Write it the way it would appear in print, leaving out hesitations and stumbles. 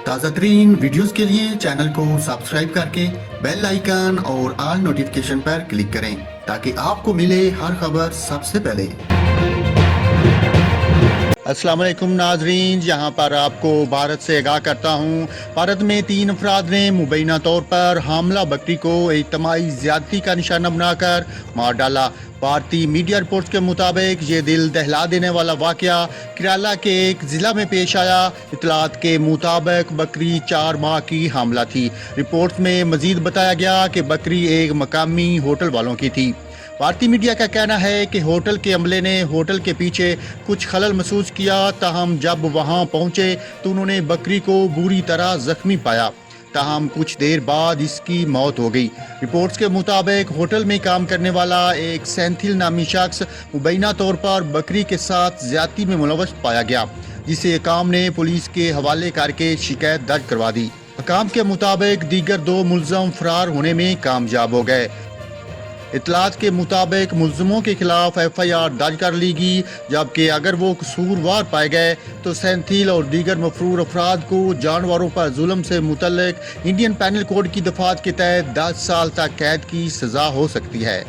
تازہ ترین ویڈیوز کے لیے چینل کو سبسکرائب کر کے بیل آئیکن اور آل نوٹیفیکیشن پر کلک کریں تاکہ آپ کو ملے ہر خبر سب سے پہلے۔ السلام علیکم ناظرین، یہاں پر آپ کو بھارت سے آگاہ کرتا ہوں۔ بھارت میں 3 افراد نے مبینہ طور پر حاملہ بکری کو اجتماعی زیادتی کا نشانہ بنا کر مار ڈالا۔ بھارتی میڈیا رپورٹس کے مطابق یہ دل دہلا دینے والا واقعہ کیرالہ کے ایک ضلع میں پیش آیا۔ اطلاعات کے مطابق بکری 4 ماہ کی حاملہ تھی۔ رپورٹس میں مزید بتایا گیا کہ بکری ایک مقامی ہوٹل والوں کی تھی۔ بھارتی میڈیا کا کہنا ہے کہ ہوٹل کے عملے نے ہوٹل کے پیچھے کچھ خلل محسوس کیا، تاہم جب وہاں پہنچے تو انہوں نے بکری کو بری طرح زخمی پایا، تاہم کچھ دیر بعد اس کی موت ہو گئی۔ رپورٹس کے مطابق ہوٹل میں کام کرنے والا ایک سینتھل نامی شخص مبینہ طور پر بکری کے ساتھ زیادتی میں ملوث پایا گیا، جسے حکام نے پولیس کے حوالے کر کے شکایت درج کروا دی۔ حکام کے مطابق دیگر 2 ملزم فرار ہونے میں کامیاب ہو گئے۔ اطلاعات کے مطابق ملزموں کے خلاف FIR درج کر لی گئی، جبکہ اگر وہ قصوروار پائے گئے تو سینتھل اور دیگر مفرور افراد کو جانوروں پر ظلم سے متعلق انڈین پینل کوڈ کی دفعات کے تحت 10 سال تک قید کی سزا ہو سکتی ہے۔